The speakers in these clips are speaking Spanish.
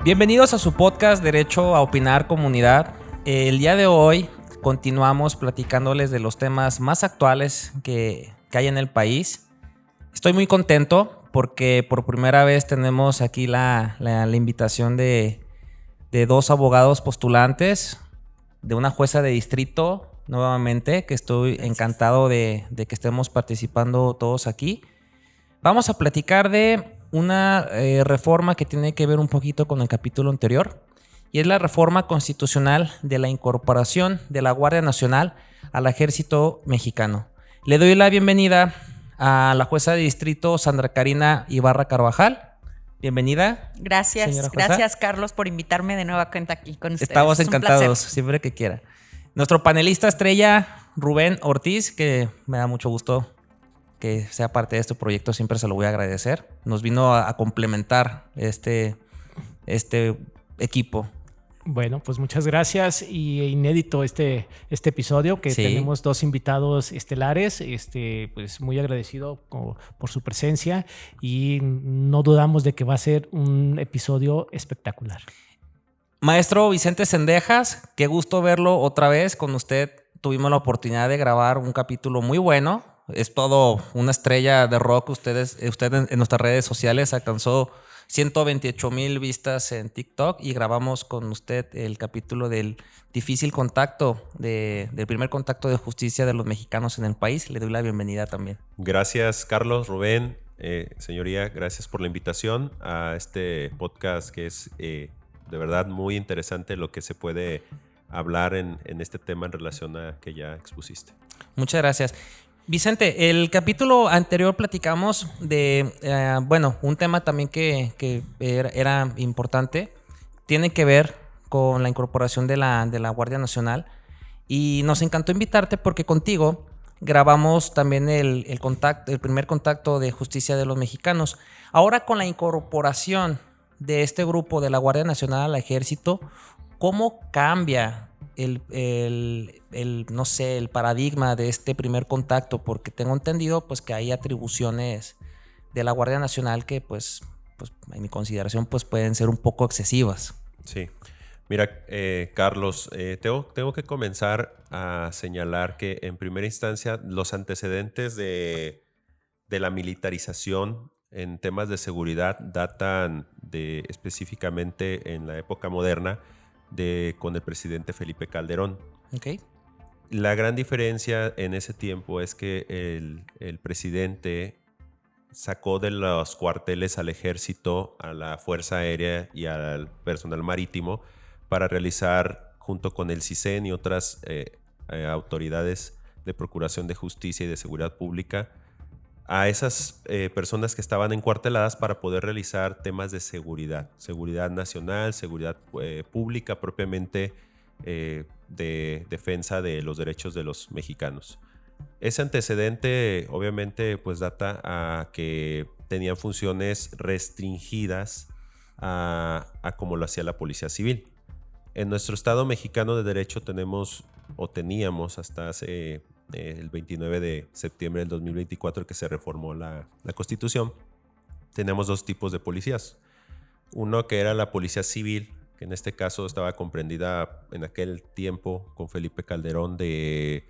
Bienvenidos a su podcast Derecho a Opinar Comunidad. El día de hoy continuamos platicándoles de los temas más actuales que hay en el país. Estoy muy contento porque por primera vez tenemos aquí la invitación de dos abogados postulantes, de una jueza de distrito nuevamente, que estoy encantado de que estemos participando todos aquí. Vamos a platicar de una reforma que tiene que ver un poquito con el capítulo anterior, y es la reforma constitucional de la incorporación de la Guardia Nacional al Ejército Mexicano. Le doy la bienvenida a la jueza de distrito Sandra Karina Ibarra Carvajal. Bienvenida. Gracias, gracias Carlos por invitarme de nueva cuenta aquí con ustedes. Estamos encantados, siempre que quiera. Nuestro panelista estrella, Rubén Ortiz, que me da mucho gusto que sea parte de este proyecto, siempre se lo voy a agradecer. Nos vino a complementar este equipo. Bueno, pues muchas gracias, y inédito este episodio que tenemos dos invitados estelares, pues muy agradecido por su presencia, y no dudamos de que va a ser un episodio espectacular. Maestro Vicente Cendejas, qué gusto verlo otra vez con usted. Tuvimos la oportunidad de grabar un capítulo muy bueno. Es todo una estrella de rock. Usted en nuestras redes sociales alcanzó 128,000 vistas en TikTok, y grabamos con usted el capítulo del difícil contacto, del primer contacto de justicia de los mexicanos en el país. Le doy la bienvenida también. Gracias, Carlos, Rubén, señoría, gracias por la invitación a este podcast que es de verdad muy interesante lo que se puede hablar en este tema en relación a que ya expusiste. Muchas gracias. Vicente, el capítulo anterior platicamos de, un tema también que era importante. Tiene que ver con la incorporación de la Guardia Nacional, y nos encantó invitarte porque contigo grabamos también el primer contacto de justicia de los mexicanos. Ahora, con la incorporación de este grupo de la Guardia Nacional al Ejército, ¿cómo cambia el paradigma de este primer contacto? Porque tengo entendido pues que hay atribuciones de la Guardia Nacional que pues en mi consideración pues pueden ser un poco excesivas. Sí, mira, Carlos, tengo que comenzar a señalar que en primera instancia los antecedentes de la militarización en temas de seguridad datan específicamente en la época moderna con el presidente Felipe Calderón. Okay. La gran diferencia en ese tiempo es que el presidente sacó de los cuarteles al ejército, a la Fuerza Aérea y al personal marítimo para realizar, junto con el CISEN y otras autoridades de procuración de justicia y de seguridad pública, a esas personas que estaban encuarteladas para poder realizar temas de seguridad nacional, seguridad pública propiamente, de defensa de los derechos de los mexicanos. Ese antecedente obviamente pues data a que tenían funciones restringidas a como lo hacía la Policía Civil. En nuestro Estado mexicano de Derecho teníamos hasta hace el 29 de septiembre del 2024 que se reformó la Constitución, tenemos dos tipos de policías. Uno que era la Policía Civil, que en este caso estaba comprendida en aquel tiempo con Felipe Calderón de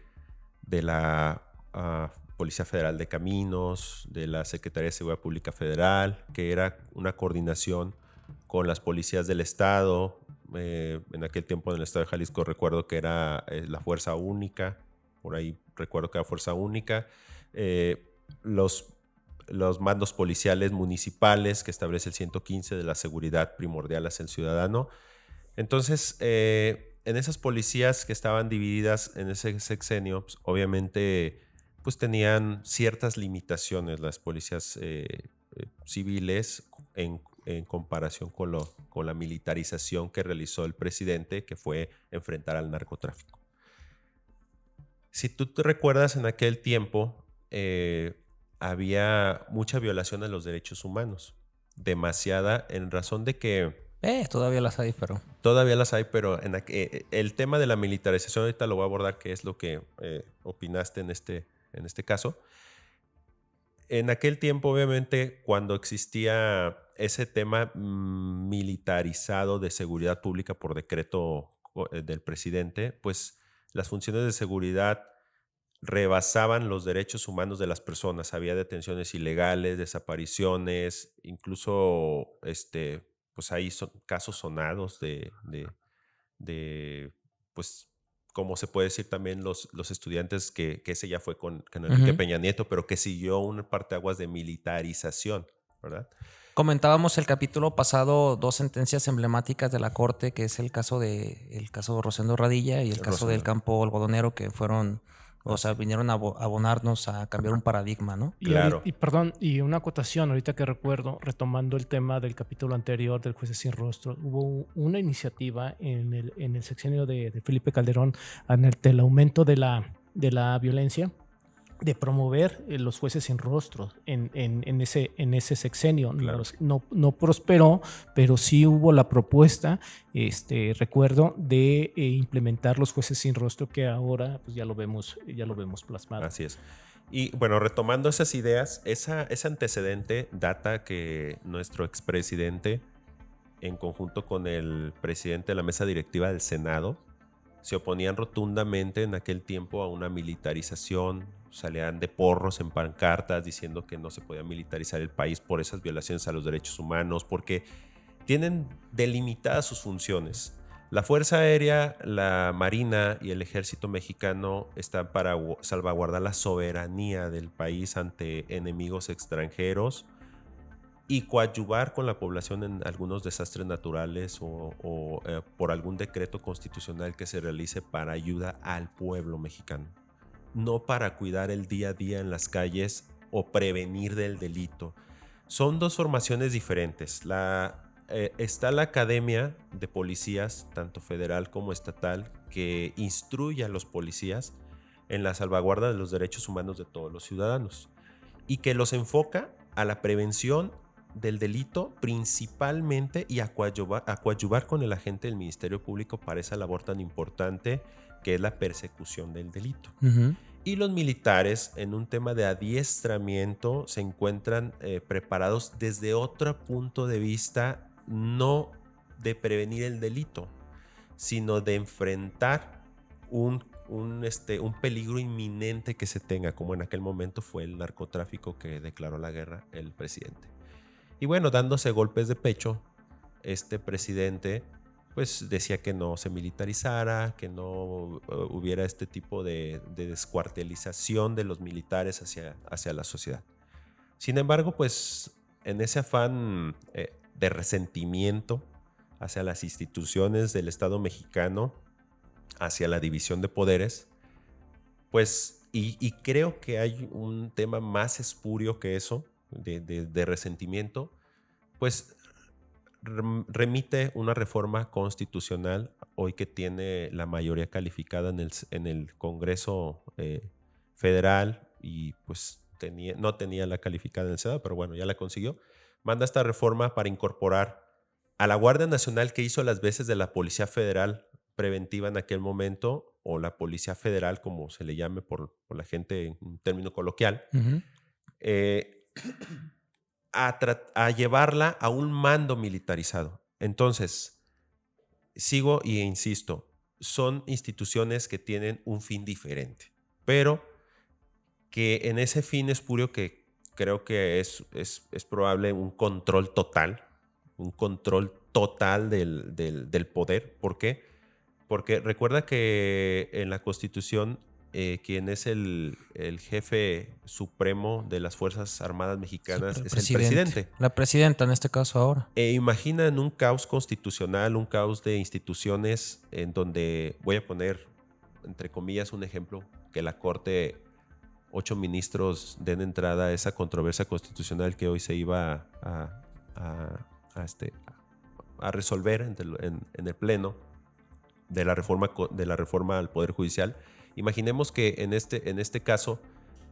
la Policía Federal de Caminos, de la Secretaría de Seguridad Pública Federal, que era una coordinación con las policías del Estado. En aquel tiempo en el Estado de Jalisco recuerdo que era la Fuerza Única, por ahí recuerdo que era Fuerza Única, los mandos policiales municipales que establece el 115 de la seguridad primordial hacia el ciudadano. Entonces, en esas policías que estaban divididas en ese sexenio, pues, obviamente pues tenían ciertas limitaciones las policías civiles en comparación con la militarización que realizó el presidente, que fue enfrentar al narcotráfico. Si tú te recuerdas, en aquel tiempo había mucha violación de los derechos humanos, demasiada, en razón de que Todavía las hay, pero... Todavía las hay, pero el tema de la militarización ahorita lo voy a abordar, que es lo que opinaste en este caso. En aquel tiempo, obviamente, cuando existía ese tema militarizado de seguridad pública por decreto del presidente, pues las funciones de seguridad rebasaban los derechos humanos de las personas. Había detenciones ilegales, desapariciones, incluso pues hay casos sonados de pues como se puede decir también los estudiantes, que ese ya fue con Enrique Peña Nieto, pero que siguió un parteaguas de militarización, ¿verdad? Comentábamos el capítulo pasado 2 sentencias emblemáticas de la Corte, que es el caso de Rosendo Radilla y el caso del campo algodonero, que fueron, o sea, vinieron a abonarnos a cambiar un paradigma, ¿no? Claro. Y una acotación, ahorita que recuerdo, retomando el tema del capítulo anterior del Jueces sin Rostro, hubo una iniciativa en el sexenio de Felipe Calderón ante el aumento de la violencia, de promover los jueces sin rostro en ese sexenio. Claro. No prosperó, pero sí hubo la propuesta, recuerdo, de implementar los jueces sin rostro, que ahora pues ya lo vemos plasmado. Así es. Y bueno, retomando esas ideas, ese antecedente data que nuestro expresidente, en conjunto con el presidente de la mesa directiva del Senado, se oponían rotundamente en aquel tiempo a una militarización. Salían de porros en pancartas diciendo que no se podía militarizar el país por esas violaciones a los derechos humanos, porque tienen delimitadas sus funciones. La Fuerza Aérea, la Marina y el Ejército Mexicano están para salvaguardar la soberanía del país ante enemigos extranjeros y coadyuvar con la población en algunos desastres naturales o por algún decreto constitucional que se realice para ayuda al pueblo mexicano, no para cuidar el día a día en las calles o prevenir del delito. Son 2 formaciones diferentes. Está la Academia de Policías, tanto federal como estatal, que instruye a los policías en la salvaguarda de los derechos humanos de todos los ciudadanos y que los enfoca a la prevención del delito principalmente y a coadyuvar con el agente del Ministerio Público para esa labor tan importante que es la persecución del delito. Y los militares, en un tema de adiestramiento, se encuentran preparados desde otro punto de vista, no de prevenir el delito, sino de enfrentar un peligro inminente que se tenga, como en aquel momento fue el narcotráfico que declaró la guerra el presidente. Y bueno, dándose golpes de pecho, este presidente pues decía que no se militarizara, que no hubiera este tipo de descuartelización de los militares hacia la sociedad. Sin embargo, pues en ese afán de resentimiento hacia las instituciones del Estado mexicano, hacia la división de poderes, pues, y creo que hay un tema más espurio que eso, de resentimiento, pues remite una reforma constitucional hoy que tiene la mayoría calificada en el Congreso federal y pues no tenía la calificada en el Senado, pero bueno, ya la consiguió. Manda esta reforma para incorporar a la Guardia Nacional, que hizo las veces de la Policía Federal preventiva en aquel momento, o la Policía Federal, como se le llame por la gente en un término coloquial, a llevarla a un mando militarizado. Entonces, sigo e insisto, son instituciones que tienen un fin diferente, pero que en ese fin espurio que creo que es probable un control total del poder. ¿Por qué? Porque recuerda que en la Constitución quien es el jefe supremo de las Fuerzas Armadas Mexicanas es el presidente. La presidenta en este caso ahora. Imaginan un caos constitucional, un caos de instituciones en donde, voy a poner entre comillas un ejemplo, que la Corte, 8 ministros den entrada a esa controversia constitucional que hoy se iba a resolver en el Pleno de la reforma al Poder Judicial. Imaginemos que en este caso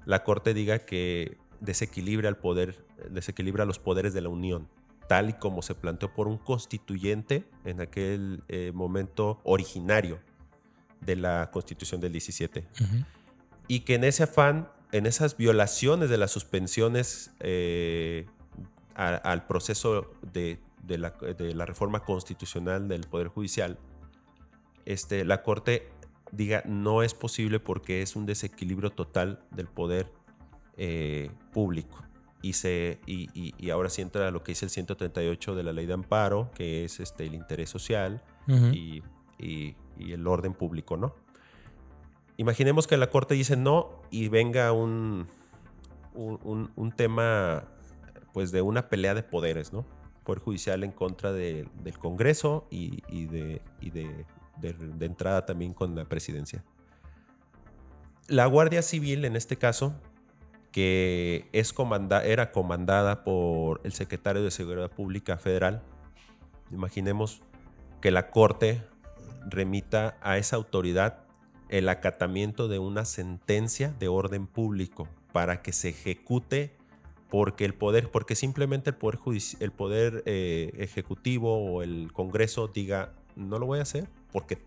la Corte diga que desequilibra los poderes de la Unión, tal y como se planteó por un constituyente en aquel momento originario de la Constitución del 17. Uh-huh. Y que en ese afán, en esas violaciones de las suspensiones al proceso de la reforma constitucional del Poder Judicial, la Corte diga no es posible porque es un desequilibrio total del poder público. Y ahora sí entra lo que dice el 138 de la Ley de Amparo, que es el interés social y el orden público, ¿no? Imaginemos que la Corte dice no y venga un tema pues de una pelea de poderes, ¿no? Poder judicial en contra del Congreso y de entrada también con la presidencia. La Guardia Civil, en este caso, que era comandada por el secretario de Seguridad Pública Federal, imaginemos que la Corte remita a esa autoridad el acatamiento de una sentencia de orden público para que se ejecute, porque simplemente el poder ejecutivo o el Congreso diga no lo voy a hacer porque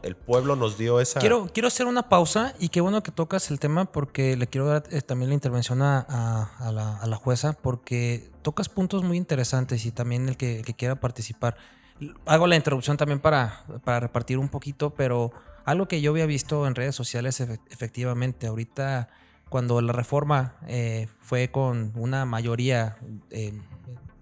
el pueblo nos dio esa... Quiero hacer una pausa y qué bueno que tocas el tema porque le quiero dar también la intervención a la jueza porque tocas puntos muy interesantes y también el que quiera participar. Hago la interrupción también para repartir un poquito, pero algo que yo había visto en redes sociales efectivamente ahorita cuando la reforma fue con una mayoría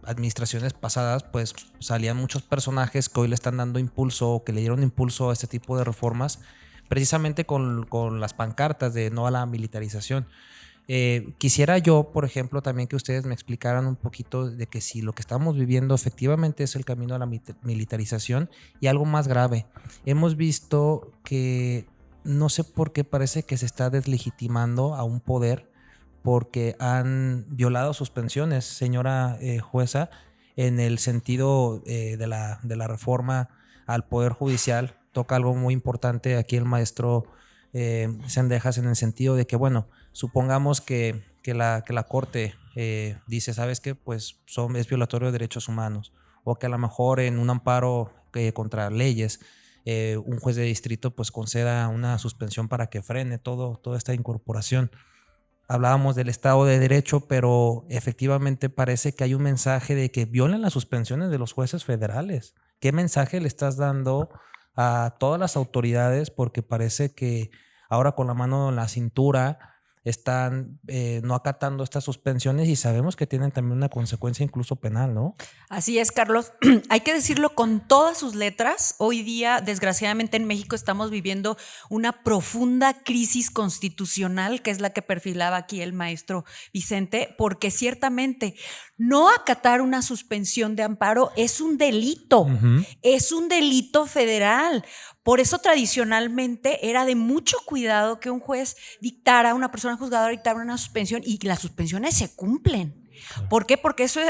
administraciones pasadas, pues salían muchos personajes que hoy le están dando impulso o que le dieron impulso a este tipo de reformas, precisamente con las pancartas de no a la militarización. Quisiera yo, por ejemplo, también que ustedes me explicaran un poquito de que si lo que estamos viviendo efectivamente es el camino a la militarización y algo más grave. Hemos visto que no sé por qué parece que se está deslegitimando a un poder porque han violado suspensiones, señora jueza, en el sentido de la reforma al Poder Judicial. Toca algo muy importante aquí el maestro Zendejas en el sentido de que, bueno, supongamos que la Corte dice, ¿sabes qué? Pues es violatorio de derechos humanos, o que a lo mejor en un amparo contra leyes un juez de distrito pues conceda una suspensión para que frene toda esta incorporación. Hablábamos del Estado de Derecho, pero efectivamente parece que hay un mensaje de que violan las suspensiones de los jueces federales. ¿Qué mensaje le estás dando a todas las autoridades? Porque parece que ahora con la mano en la cintura están no acatando estas suspensiones y sabemos que tienen también una consecuencia incluso penal, ¿no? Así es, Carlos. Hay que decirlo con todas sus letras. Hoy día, desgraciadamente, en México estamos viviendo una profunda crisis constitucional, que es la que perfilaba aquí el maestro Vicente, porque ciertamente no acatar una suspensión de amparo es un delito, es un delito federal. Por eso tradicionalmente era de mucho cuidado que un juez dictara, una persona juzgadora dictara una suspensión y las suspensiones se cumplen. ¿Por qué? Porque eso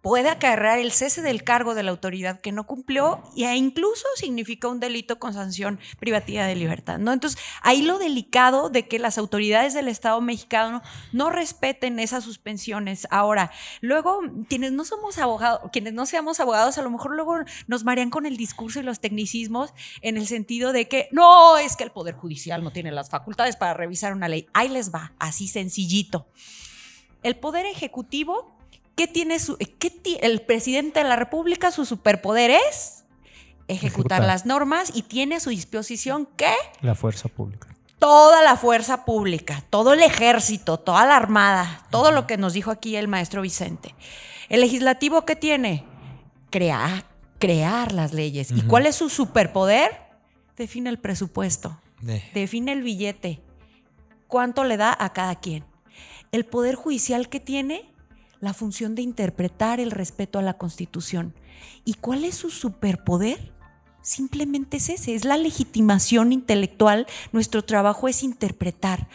puede acarrear el cese del cargo de la autoridad que no cumplió e incluso significa un delito con sanción privativa de libertad, ¿no? Entonces, ahí lo delicado de que las autoridades del Estado mexicano no respeten esas suspensiones. Ahora, luego, quienes no seamos abogados, a lo mejor luego nos marean con el discurso y los tecnicismos en el sentido de que no, es que el Poder Judicial no tiene las facultades para revisar una ley. Ahí les va, así sencillito. El Poder Ejecutivo, el presidente de la República, su superpoder es ejecutar las normas y tiene a su disposición ¿qué? La fuerza pública. Toda la fuerza pública, todo el ejército, toda la armada, todo lo que nos dijo aquí el maestro Vicente. El legislativo, ¿qué tiene? Crear las leyes. ¿Y cuál es su superpoder? Define el presupuesto, define el billete, cuánto le da a cada quien. El Poder Judicial, ¿qué tiene? La función de interpretar el respeto a la Constitución. ¿Y cuál es su superpoder? Simplemente es ese, es la legitimación intelectual. Nuestro trabajo es interpretar.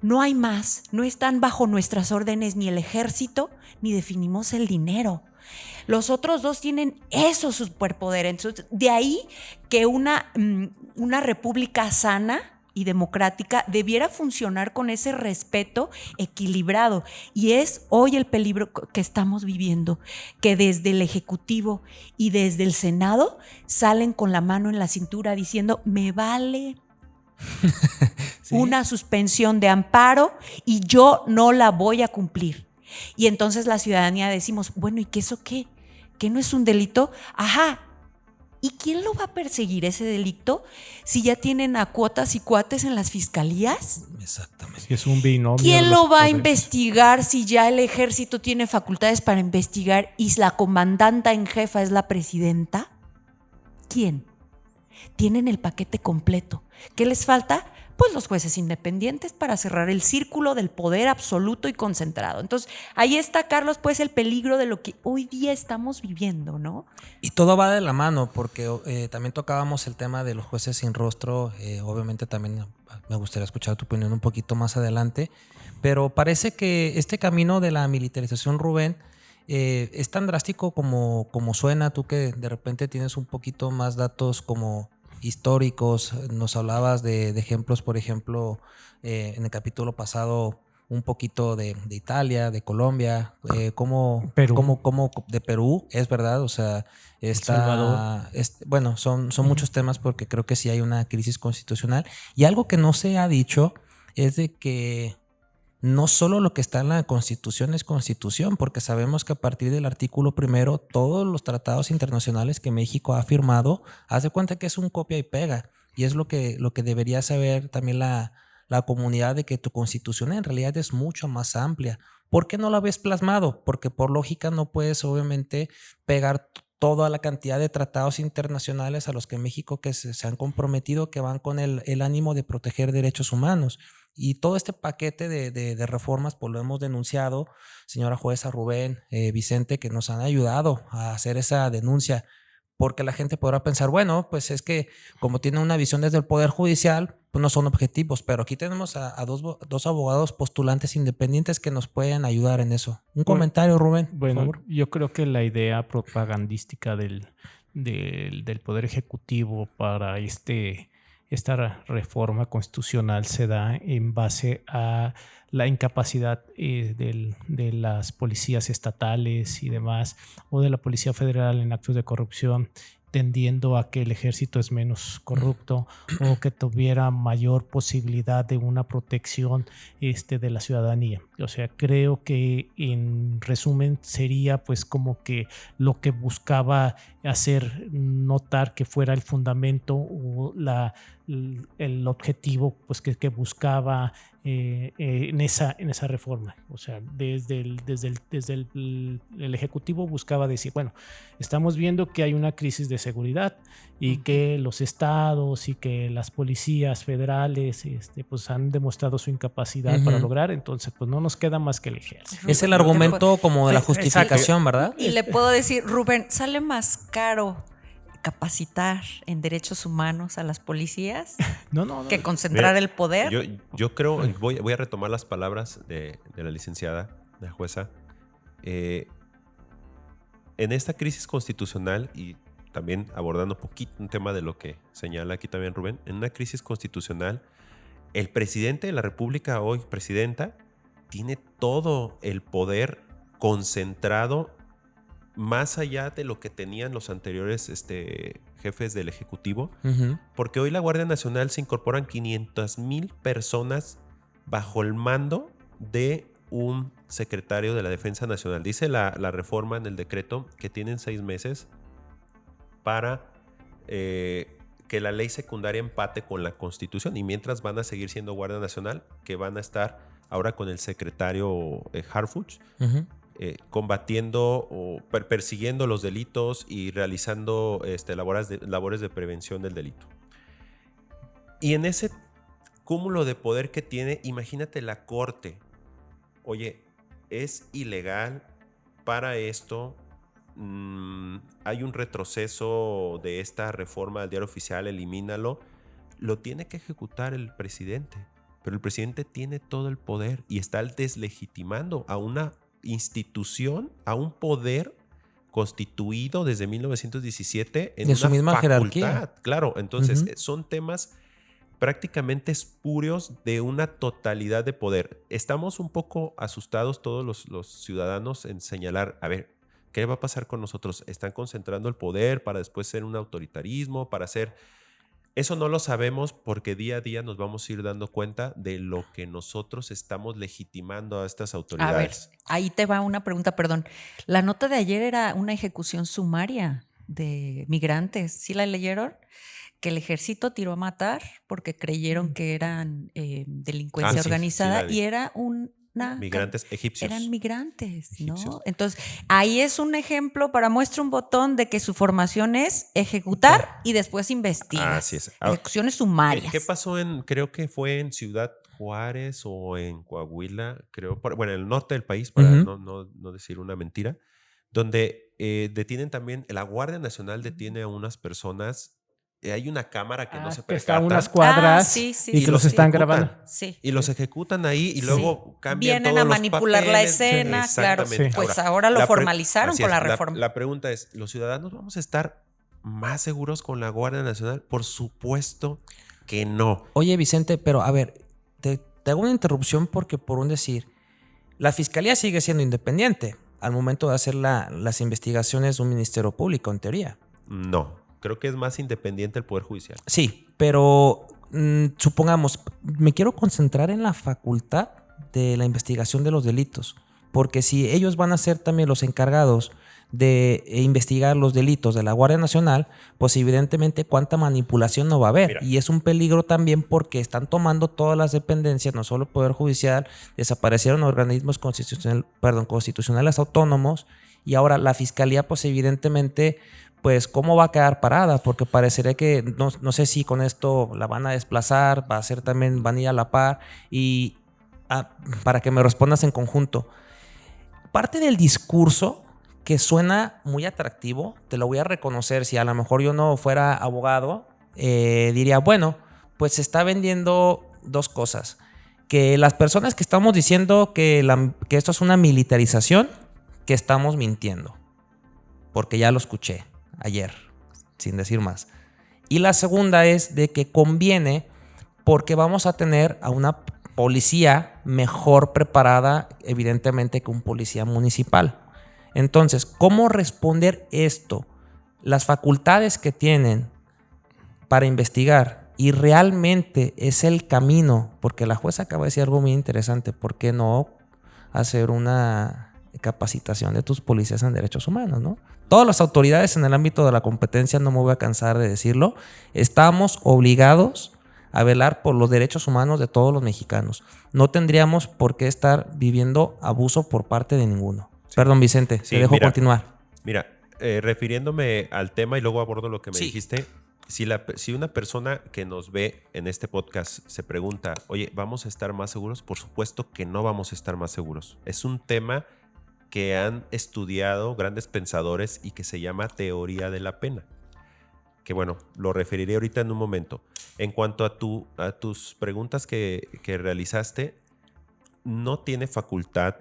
No hay más, no están bajo nuestras órdenes ni el ejército, ni definimos el dinero. Los otros dos tienen esos superpoderes. Entonces, de ahí que una república sana y democrática debiera funcionar con ese respeto equilibrado. Y es hoy el peligro que estamos viviendo, que desde el Ejecutivo y desde el Senado salen con la mano en la cintura diciendo, me vale ¿sí? Una suspensión de amparo y yo no la voy a cumplir. Y entonces la ciudadanía decimos, bueno, ¿y qué eso qué? ¿Qué no es un delito? Ajá. ¿Y quién lo va a perseguir ese delito si ya tienen a cuotas y cuates en las fiscalías? Exactamente. Si es un binomio. ¿Quién lo va a investigar si ya el ejército tiene facultades para investigar y la comandanta en jefa es la presidenta? ¿Quién? Tienen el paquete completo. ¿Qué les falta? Pues los jueces independientes para cerrar el círculo del poder absoluto y concentrado. Entonces, ahí está, Carlos, pues el peligro de lo que hoy día estamos viviendo, ¿no? Y todo va de la mano, porque también tocábamos el tema de los jueces sin rostro. Obviamente también me gustaría escuchar tu opinión un poquito más adelante, pero parece que este camino de la militarización, Rubén, es tan drástico como suena. Tú que de repente tienes un poquito más datos como históricos, nos hablabas de ejemplos, por ejemplo, en el capítulo pasado, un poquito de Italia, de Colombia, Perú. como de Perú, es verdad, o sea, Salvador. Bueno, son muchos temas porque creo que sí hay una crisis constitucional. Y algo que no se ha dicho es de que no solo lo que está en la Constitución es Constitución, porque sabemos que a partir del artículo 1, todos los tratados internacionales que México ha firmado, haz de cuenta que es un copia y pega. Y es lo que debería saber también la comunidad, de que tu Constitución en realidad es mucho más amplia. ¿Por qué no la ves plasmado? Porque por lógica no puedes obviamente pegar toda la cantidad de tratados internacionales a los que México que se han comprometido, que van con el ánimo de proteger derechos humanos. Y todo este paquete de reformas, pues lo hemos denunciado, señora jueza, Rubén, Vicente, que nos han ayudado a hacer esa denuncia, porque la gente podrá pensar, bueno, pues es que como tiene una visión desde el Poder Judicial, pues no son objetivos, pero aquí tenemos a dos abogados postulantes independientes que nos pueden ayudar en eso. Un comentario, Rubén, bueno, por favor. Yo creo que la idea propagandística del Poder Ejecutivo para esta reforma constitucional se da en base a la incapacidad de las policías estatales y demás, o de la Policía Federal en actos de corrupción, tendiendo a que el ejército es menos corrupto o que tuviera mayor posibilidad de una protección de la ciudadanía. O sea, creo que en resumen sería pues como que lo que buscaba hacer notar que fuera el fundamento o el objetivo pues que buscaba en esa reforma. O sea, desde el Ejecutivo buscaba decir, bueno, estamos viendo que hay una crisis de seguridad y que los estados y que las policías federales pues han demostrado su incapacidad para lograr, entonces pues no nos queda más que el ejército. Es el argumento como de la justificación, ¿verdad? Y le puedo decir, Rubén, sale más caro capacitar en derechos humanos a las policías que concentrar el poder. Yo creo, voy a retomar las palabras de la licenciada, de la jueza. En esta crisis constitucional, y también abordando un poquito un tema de lo que señala aquí también Rubén, en una crisis constitucional, el presidente de la República, hoy presidenta, tiene todo el poder concentrado más allá de lo que tenían los anteriores jefes del Ejecutivo, porque hoy la Guardia Nacional se incorporan 500,000 personas bajo el mando de un secretario de la Defensa Nacional. Dice la reforma en el decreto que tienen 6 meses para que la ley secundaria empate con la Constitución, y mientras van a seguir siendo Guardia Nacional, que van a estar ahora con el secretario Harfuch, combatiendo o persiguiendo los delitos y realizando labores de prevención del delito. Y en ese cúmulo de poder que tiene, imagínate la Corte. Oye, es ilegal para esto. Hay un retroceso de esta reforma del diario oficial, elimínalo. Lo tiene que ejecutar el presidente, pero el presidente tiene todo el poder y está deslegitimando a una institución, a un poder constituido desde 1917 en de su misma facultad. Jerarquía. Claro, entonces son temas prácticamente espurios de una totalidad de poder. Estamos un poco asustados todos los ciudadanos en señalar, a ver, ¿qué va a pasar con nosotros? Están concentrando el poder para después ser un autoritarismo, para ser... Eso no lo sabemos porque día a día nos vamos a ir dando cuenta de lo que nosotros estamos legitimando a estas A ver, autoridades. ahí te va una pregunta, perdón. La nota de ayer era una ejecución sumaria de migrantes. ¿Sí la leyeron? Que el ejército tiró a matar porque creyeron que eran delincuencia Sí, organizada sí la vi. y era migrantes egipcios. eran migrantes, ¿no? Egipcios. Entonces, ahí es un ejemplo para muestra un botón de que su formación es ejecutar y después investigar. Así es. Ejecuciones sumarias. ¿Qué pasó creo que fue en Ciudad Juárez o en Coahuila, creo, bueno, en el norte del país, para no decir una mentira, donde detienen también, la Guardia Nacional detiene a unas personas. Hay una cámara que no se que está a percata. unas cuadras sí, y que los están grabando. Sí. Y los ejecutan ahí y luego cambian Vienen todos a los manipular la papeles. escena, claro. Exactamente. Pues ahora lo formalizaron así con es, la reforma. La pregunta es, ¿los ciudadanos vamos a estar más seguros con la Guardia Nacional? Por supuesto que no. Oye, Vicente, pero a ver, te hago una interrupción porque por un decir, la fiscalía sigue siendo independiente al momento de hacer las investigaciones de un ministerio público, en teoría. No, creo que es más independiente el Poder Judicial. Sí, pero supongamos, me quiero concentrar en la facultad de la investigación de los delitos, porque si ellos van a ser también los encargados de investigar los delitos de la Guardia Nacional, pues evidentemente cuánta manipulación no va a haber. Mira. Y es un peligro también porque están tomando todas las dependencias, no solo el Poder Judicial, desaparecieron organismos constitucionales autónomos, y ahora la Fiscalía pues evidentemente, pues cómo va a quedar parada, porque parecería que no sé si con esto la van a desplazar, va a ser también, van a ir a la par, y para que me respondas en conjunto. Parte del discurso que suena muy atractivo, te lo voy a reconocer, si a lo mejor yo no fuera abogado, diría, bueno, pues se está vendiendo dos cosas. Que las personas que estamos diciendo que esto es una militarización, que estamos mintiendo. Porque ya lo escuché ayer, sin decir más. Y la segunda es de que conviene porque vamos a tener a una policía mejor preparada, evidentemente, que un policía municipal. Entonces, ¿cómo responder esto? Las facultades que tienen para investigar y realmente es el camino, porque la jueza acaba de decir algo muy interesante, ¿por qué no hacer una capacitación de tus policías en derechos humanos, ¿no? Todas las autoridades en el ámbito de la competencia, no me voy a cansar de decirlo, estamos obligados a velar por los derechos humanos de todos los mexicanos. No tendríamos por qué estar viviendo abuso por parte de ninguno. Sí. Perdón, Vicente, te dejo continuar. Mira, refiriéndome al tema y luego abordo lo que me dijiste, si una persona que nos ve en este podcast se pregunta, oye, ¿vamos a estar más seguros? Por supuesto que no vamos a estar más seguros. Es un tema que han estudiado grandes pensadores y que se llama teoría de la pena. Que bueno, lo referiré ahorita en un momento. En cuanto a tus preguntas que realizaste, no tiene facultad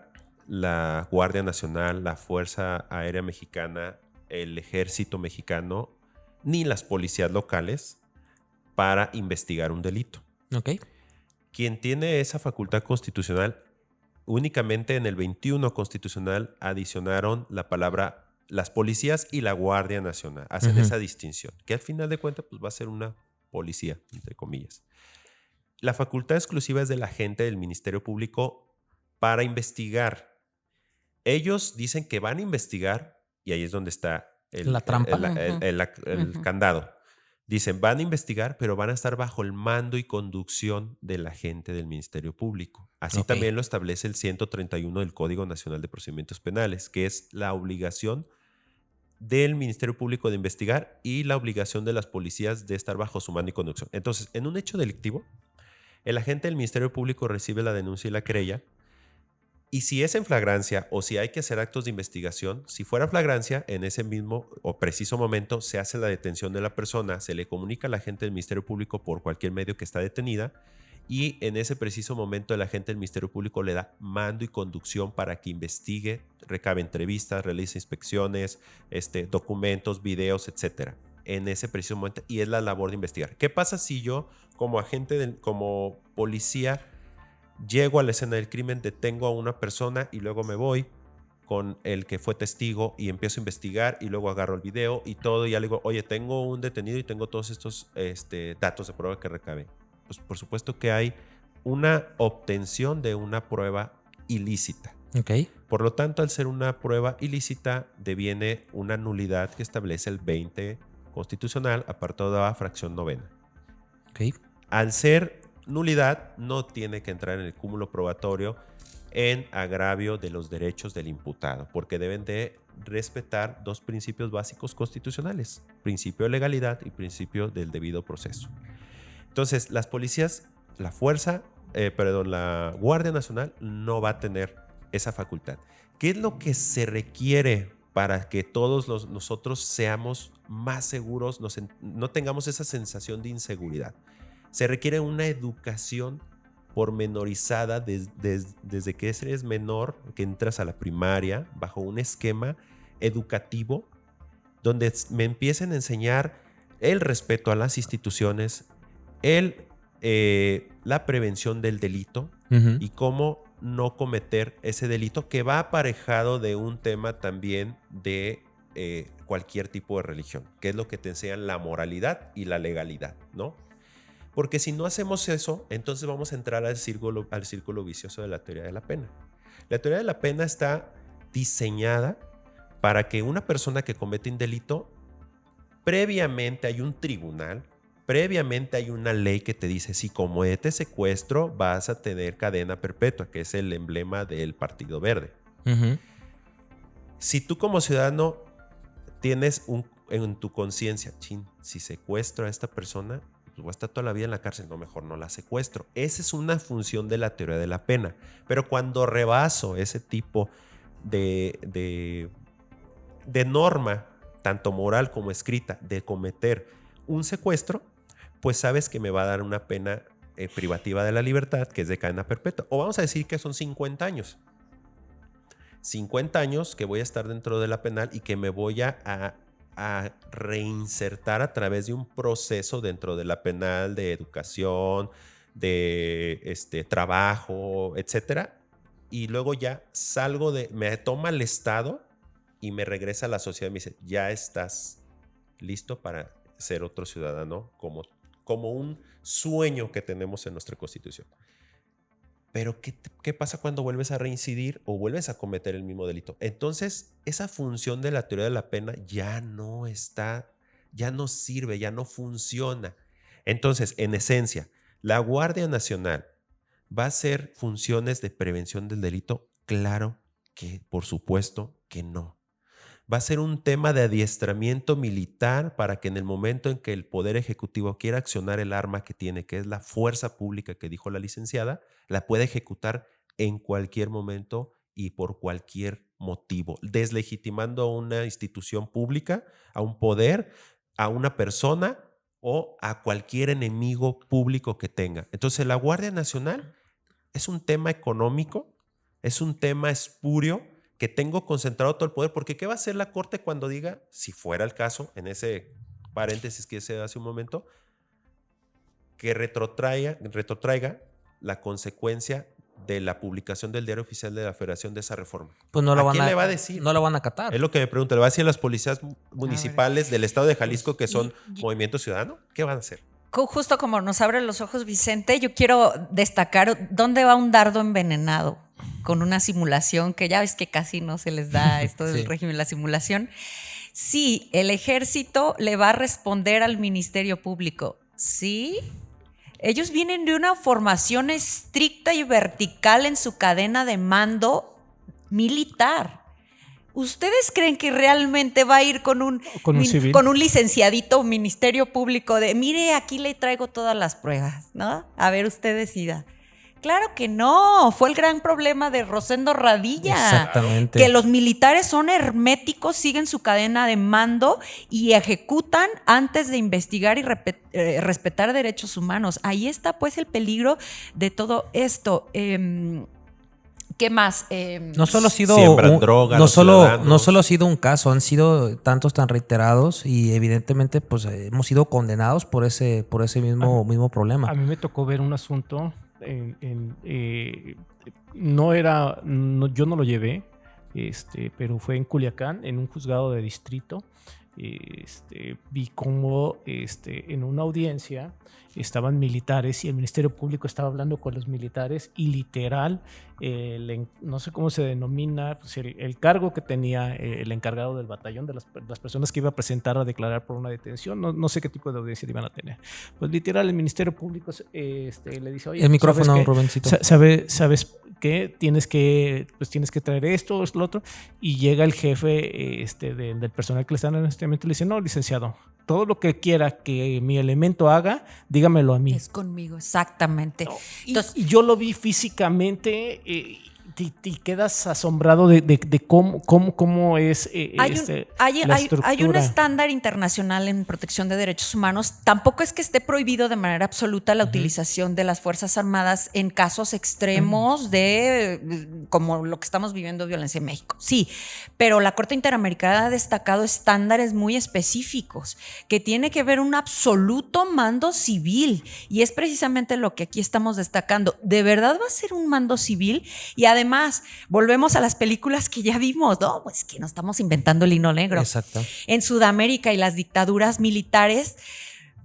la Guardia Nacional, la Fuerza Aérea Mexicana, el Ejército Mexicano, ni las policías locales para investigar un delito. Okay. Quien tiene esa facultad constitucional, únicamente en el 21 constitucional adicionaron la palabra las policías y la Guardia Nacional. Hacen esa distinción, que al final de cuentas pues, va a ser una policía, entre comillas. La facultad exclusiva es de la gente del Ministerio Público para investigar. Ellos dicen que van a investigar, y ahí es donde está la trampa. El candado. Dicen, van a investigar, pero van a estar bajo el mando y conducción de la gente del Ministerio Público. Así también lo establece el 131 del Código Nacional de Procedimientos Penales, que es la obligación del Ministerio Público de investigar y la obligación de las policías de estar bajo su mando y conducción. Entonces, en un hecho delictivo, el agente del Ministerio Público recibe la denuncia y la querella, y si es en flagrancia o si hay que hacer actos de investigación, si fuera flagrancia, en ese mismo o preciso momento se hace la detención de la persona, se le comunica al agente del Ministerio Público por cualquier medio que está detenida, y en ese preciso momento el agente del Ministerio Público le da mando y conducción para que investigue, recabe entrevistas, realice inspecciones, documentos, videos, etc. En ese preciso momento, y es la labor de investigar. ¿Qué pasa si yo, como agente, como policía, llego a la escena del crimen, detengo a una persona y luego me voy con el que fue testigo y empiezo a investigar y luego agarro el video y todo y ya le digo, oye, tengo un detenido y tengo todos estos datos de prueba que recabé. Pues por supuesto que hay una obtención de una prueba ilícita. Okay. Por lo tanto, al ser una prueba ilícita, deviene una nulidad que establece el 20 constitucional, apartado A, fracción 9. Okay. Al ser nulidad, no tiene que entrar en el cúmulo probatorio en agravio de los derechos del imputado, porque deben de respetar dos principios básicos constitucionales: principio de legalidad y principio del debido proceso. Entonces, las policías, la Guardia Nacional no va a tener esa facultad. ¿Qué es lo que se requiere para que todos nosotros seamos más seguros, no tengamos esa sensación de inseguridad? Se requiere una educación pormenorizada desde que eres menor, que entras a la primaria, bajo un esquema educativo donde me empiecen a enseñar el respeto a las instituciones, la prevención del delito y cómo no cometer ese delito, que va aparejado de un tema también de cualquier tipo de religión, que es lo que te enseñan la moralidad y la legalidad, ¿no? Porque si no hacemos eso, entonces vamos a entrar al círculo vicioso de la teoría de la pena. La teoría de la pena está diseñada para que una persona que comete un delito, previamente hay un tribunal, previamente hay una ley que te dice, si cometes secuestro vas a tener cadena perpetua, que es el emblema del Partido Verde. Si tú como ciudadano tienes en tu conciencia, si secuestro a esta persona, pues voy a estar toda la vida en la cárcel, no, mejor no la secuestro. Esa es una función de la teoría de la pena. Pero cuando rebaso ese tipo de norma, tanto moral como escrita, de cometer un secuestro, pues sabes que me va a dar una pena privativa de la libertad, que es de cadena perpetua. O vamos a decir que son 50 años. 50 años que voy a estar dentro de la penal y que me voy a reinsertar a través de un proceso dentro de la penal de educación, de trabajo, etcétera. Y luego ya salgo me toma el Estado y me regresa a la sociedad y me dice, ya estás listo para ser otro ciudadano como un sueño que tenemos en nuestra Constitución. Pero ¿qué pasa cuando vuelves a reincidir o vuelves a cometer el mismo delito? Entonces, esa función de la teoría de la pena ya no sirve, ya no funciona. Entonces, en esencia, ¿la Guardia Nacional va a hacer funciones de prevención del delito? Claro que, por supuesto, que no. Va a ser un tema de adiestramiento militar para que en el momento en que el Poder Ejecutivo quiera accionar el arma que tiene, que es la fuerza pública que dijo la licenciada, la pueda ejecutar en cualquier momento y por cualquier motivo, deslegitimando a una institución pública, a un poder, a una persona o a cualquier enemigo público que tenga. Entonces, la Guardia Nacional es un tema económico, es un tema espurio, que tengo concentrado todo el poder, porque ¿qué va a hacer la Corte cuando diga, si fuera el caso, en ese paréntesis que se hace un momento, que retrotraiga la consecuencia de la publicación del Diario Oficial de la Federación de esa reforma? Pues no lo ¿A quién le va a decir? No lo van a acatar. Es lo que me pregunto. ¿Le va a decir a las policías municipales del estado de Jalisco que son Movimiento Ciudadano? ¿Qué van a hacer? Justo como nos abre los ojos Vicente, yo quiero destacar dónde va un dardo envenenado con una simulación, que ya ves que casi no se les da esto del régimen de la simulación. Sí, el ejército le va a responder al Ministerio Público. Sí, ellos vienen de una formación estricta y vertical en su cadena de mando militar. ¿Ustedes creen que realmente va a ir con un licenciadito Ministerio Público de, mire, aquí le traigo todas las pruebas, ¿no? A ver, usted decida. Claro que no, fue el gran problema de Rosendo Radilla. Exactamente. Que los militares son herméticos, siguen su cadena de mando y ejecutan antes de investigar y respetar derechos humanos. Ahí está pues el peligro de todo esto. ¿Qué más? No solo ha sido droga, no solo ha sido un caso, han sido tantos tan reiterados y evidentemente pues hemos sido condenados por ese mismo problema. A mí me tocó ver un asunto, yo no lo llevé, pero fue en Culiacán, en un juzgado de distrito. Vi cómo en una audiencia estaban militares y el Ministerio Público estaba hablando con los militares y literal, no sé cómo se denomina, pues el cargo que tenía el encargado del batallón, de las personas que iba a presentar a declarar por una detención, no sé qué tipo de audiencia iban a tener. Pues literal, el Ministerio Público le dice, oye, el micrófono, ¿sabes qué? Rubencito. ¿Sabes qué? Tienes que traer esto, lo otro. Y llega el jefe del personal que le están en este momento y le dice, no, licenciado, todo lo que quiera que mi elemento haga, dígamelo a mí. Es conmigo, exactamente. No. Entonces, Y yo lo vi físicamente y quedas asombrado de cómo es la estructura. Hay un estándar internacional en protección de derechos humanos. Tampoco es que esté prohibido de manera absoluta la utilización de las Fuerzas Armadas en casos extremos como lo que estamos viviendo, violencia en México. Sí, pero la Corte Interamericana ha destacado estándares muy específicos que tiene que ver un absoluto mando civil, y es precisamente lo que aquí estamos destacando. ¿De verdad va a ser un mando civil? Y además, volvemos a las películas que ya vimos, ¿no? Pues que no estamos inventando el hilo negro. Exacto. En Sudamérica y las dictaduras militares,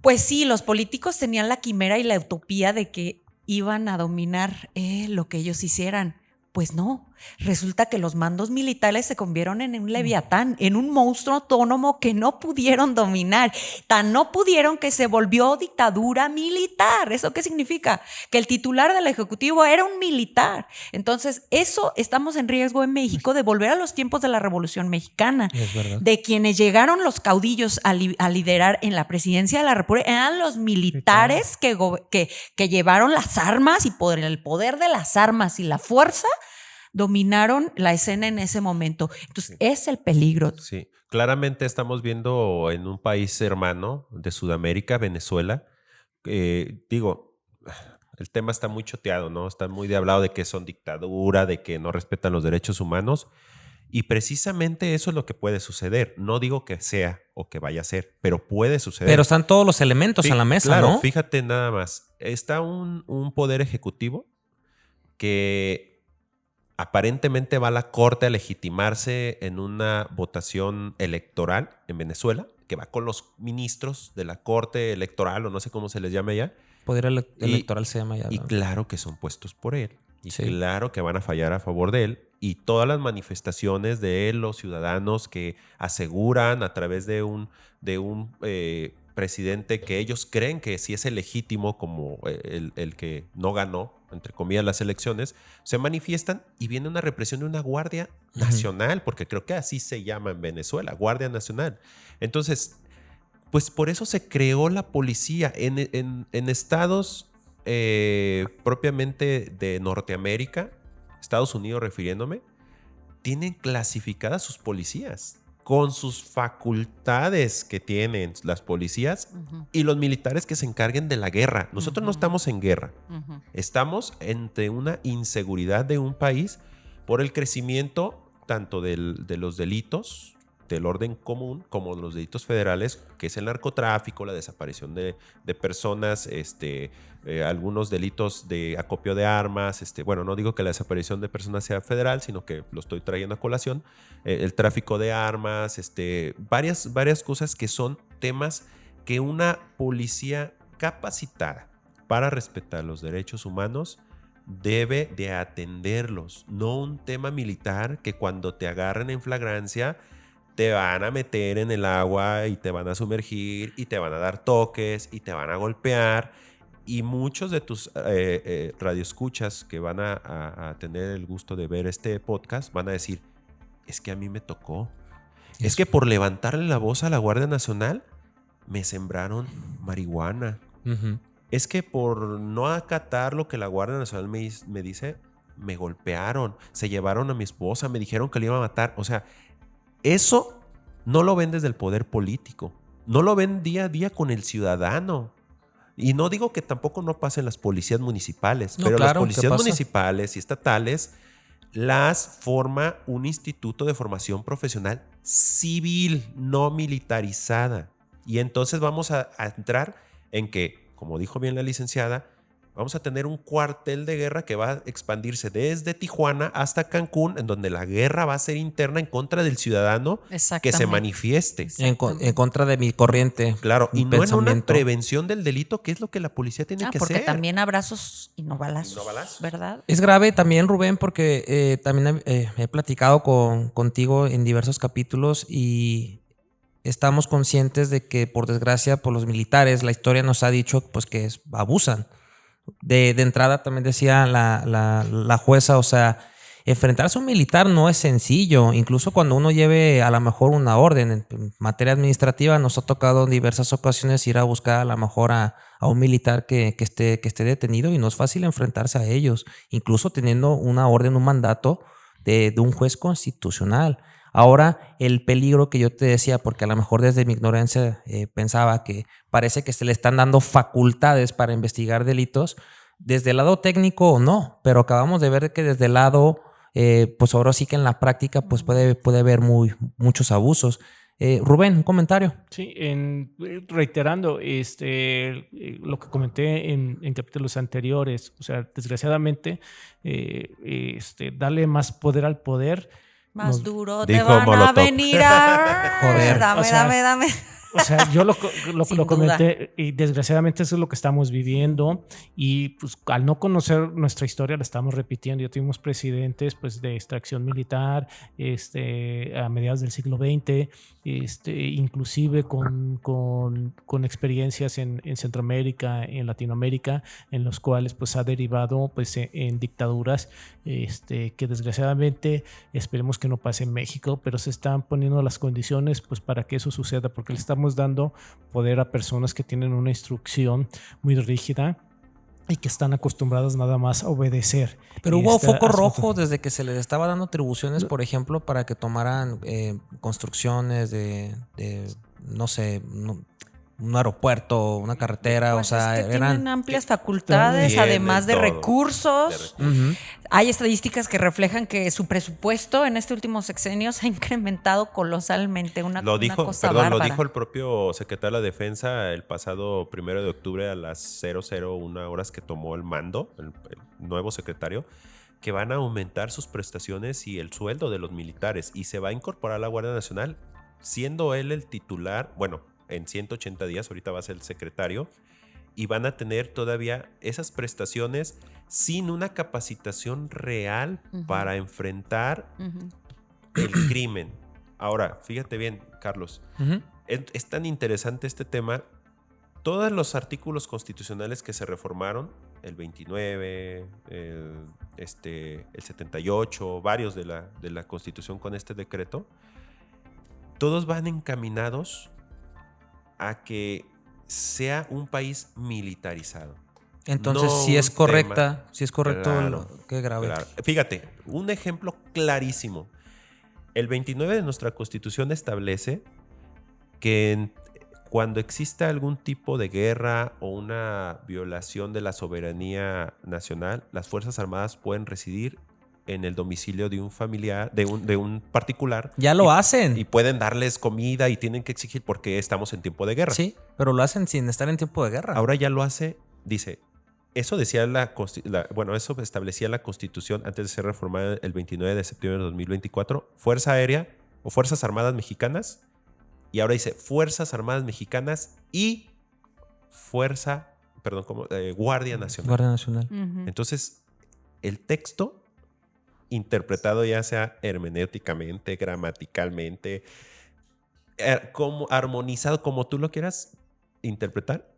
pues sí, los políticos tenían la quimera y la utopía de que iban a dominar lo que ellos hicieran. Pues no, resulta que los mandos militares se convirtieron en un leviatán, en un monstruo autónomo que no pudieron dominar. Tan no pudieron que se volvió dictadura militar. ¿Eso qué significa? Que el titular del Ejecutivo era un militar. Entonces, eso estamos en riesgo en México de volver a los tiempos de la Revolución Mexicana. Es verdad. De quienes llegaron los caudillos a liderar en la presidencia de la República, eran los militares que llevaron las armas y por el poder de las armas y la fuerza dominaron la escena en ese momento. Entonces, es el peligro. Sí, claramente estamos viendo en un país hermano de Sudamérica, Venezuela, digo, el tema está muy choteado, ¿no? Está muy hablado de que son dictadura, de que no respetan los derechos humanos, y precisamente eso es lo que puede suceder. No digo que sea o que vaya a ser, pero puede suceder. Pero están todos los elementos en la mesa, claro, ¿no? Fíjate nada más. Está un poder ejecutivo que aparentemente va a la corte a legitimarse en una votación electoral en Venezuela, que va con los ministros de la corte electoral, o no sé cómo se les llama ya. Poder electoral se llama ya. Y ¿no? claro que son puestos por él. Y sí, claro que van a fallar a favor de él. Y todas las manifestaciones de él, los ciudadanos que aseguran a través de un presidente que ellos creen que sí es el legítimo, como el que no ganó, entre comillas, las elecciones, se manifiestan y viene una represión de una Guardia Nacional, porque creo que así se llama en Venezuela, Guardia Nacional. Entonces, pues por eso se creó la policía. En estados propiamente de Norteamérica, Estados Unidos refiriéndome, tienen clasificadas sus policías con sus facultades que tienen las policías y los militares que se encarguen de la guerra. Nosotros no estamos en guerra. Estamos ante una inseguridad de un país por el crecimiento tanto de los delitos del orden común como de los delitos federales, que es el narcotráfico, la desaparición de personas, algunos delitos de acopio de armas. Bueno, no digo que la desaparición de personas sea federal, sino que lo estoy trayendo a colación. El tráfico de armas, varias cosas que son temas que una policía capacitada para respetar los derechos humanos debe de atenderlos. No un tema militar que cuando te agarren en flagrancia te van a meter en el agua y te van a sumergir y te van a dar toques y te van a golpear. Y muchos de tus radioescuchas que van a tener el gusto de ver este podcast van a decir, es que a mí me tocó. Es que por levantarle la voz a la Guardia Nacional me sembraron marihuana. Es que por no acatar lo que la Guardia Nacional me dice, me golpearon, se llevaron a mi esposa, me dijeron que le iba a matar. O sea, eso no lo ven desde el poder político, no lo ven día a día con el ciudadano. Y no digo que tampoco no pasen las policías municipales, pero claro, las policías municipales y estatales las forma un instituto de formación profesional civil, no militarizada. Y entonces vamos a entrar en que, como dijo bien la licenciada, Vamos a tener un cuartel de guerra que va a expandirse desde Tijuana hasta Cancún, en donde la guerra va a ser interna en contra del ciudadano que se manifieste. En contra de mi corriente. Claro, y no en una prevención del delito, que es lo que la policía tiene que hacer. Porque también abrazos y no balazos, ¿verdad? Es grave también, Rubén, porque también he platicado contigo en diversos capítulos y estamos conscientes de que, por desgracia, por los militares, la historia nos ha dicho pues que abusan. De entrada también decía la jueza, o sea, enfrentarse a un militar no es sencillo. Incluso cuando uno lleve a lo mejor una orden en materia administrativa, nos ha tocado en diversas ocasiones ir a buscar a lo mejor a un militar que esté detenido y no es fácil enfrentarse a ellos, incluso teniendo una orden, un mandato de un juez constitucional. Ahora, el peligro que yo te decía, porque a lo mejor desde mi ignorancia pensaba que parece que se le están dando facultades para investigar delitos, desde el lado técnico no, pero acabamos de ver que desde el lado, pues ahora sí que en la práctica pues puede haber muchos abusos. Rubén, un comentario. Sí, reiterando lo que comenté en capítulos anteriores, o sea, desgraciadamente, darle más poder al poder. Más duro te van a venir a... Joder. Dame. O sea, yo lo comenté y desgraciadamente eso es lo que estamos viviendo y pues al no conocer nuestra historia la estamos repitiendo. Ya tuvimos presidentes pues de extracción militar a mediados del siglo XX, inclusive con experiencias en Centroamérica, en Latinoamérica, en los cuales pues ha derivado pues en dictaduras que desgraciadamente esperemos que no pase en México, pero se están poniendo las condiciones pues para que eso suceda, porque le estamos dando poder a personas que tienen una instrucción muy rígida y que están acostumbradas nada más a obedecer. Pero hubo foco rojo desde que se les estaba dando atribuciones, por ejemplo, para que tomaran construcciones de no sé, un aeropuerto, una carretera, pues o sea, tienen amplias facultades, además de recursos. Hay estadísticas que reflejan que su presupuesto en este último sexenio se ha incrementado colosalmente, lo dijo el propio secretario de la Defensa el pasado 1 de octubre a las 001 horas que tomó el mando, el nuevo secretario, que van a aumentar sus prestaciones y el sueldo de los militares y se va a incorporar a la Guardia Nacional, siendo él el titular, bueno, en 180 días, ahorita va a ser el secretario, y van a tener todavía esas prestaciones sin una capacitación real para enfrentar el crimen. Ahora, fíjate bien, Carlos, es tan interesante este tema. Todos los artículos constitucionales que se reformaron, el 29, el 78, varios de la Constitución con este decreto, todos van encaminados a que sea un país militarizado. Entonces, no si es correcto, claro, qué grave. Claro. Fíjate, un ejemplo clarísimo. El 29 de nuestra Constitución establece que cuando exista algún tipo de guerra o una violación de la soberanía nacional, las Fuerzas Armadas pueden residir en el domicilio de un familiar, de un particular. Ya lo hacen. Y pueden darles comida y tienen que exigir porque estamos en tiempo de guerra. Sí, pero lo hacen sin estar en tiempo de guerra. Ahora ya lo hace, dice, eso decía eso establecía la Constitución antes de ser reformada el 29 de septiembre de 2024, Fuerza Aérea o Fuerzas Armadas Mexicanas, y ahora dice Fuerzas Armadas Mexicanas y Guardia Nacional. Guardia Nacional. Entonces, el texto interpretado ya sea hermenéuticamente, gramaticalmente, como armonizado, como tú lo quieras interpretar,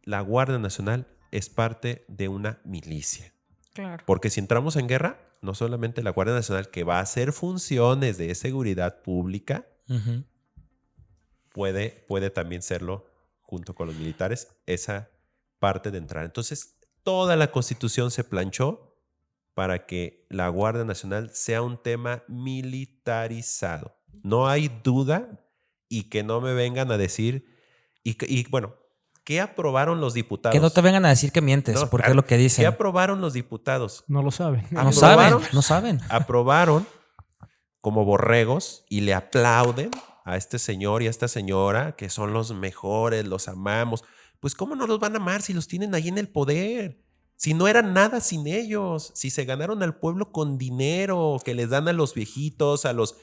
la Guardia Nacional es parte de una milicia. Claro. Porque si entramos en guerra, no solamente la Guardia Nacional, que va a hacer funciones de seguridad pública, puede también serlo junto con los militares, esa parte de entrar. Entonces, toda la Constitución se planchó para que la Guardia Nacional sea un tema militarizado. No hay duda, y que no me vengan a decir, y bueno, ¿qué aprobaron los diputados? Que no te vengan a decir que mientes, porque claro, es lo que dicen. ¿Qué aprobaron los diputados? No lo saben. No saben. Aprobaron como borregos y le aplauden a este señor y a esta señora, que son los mejores, los amamos. Pues ¿cómo no los van a amar si los tienen ahí en el poder? Si no eran nada sin ellos, si se ganaron al pueblo con dinero que les dan a los viejitos, a los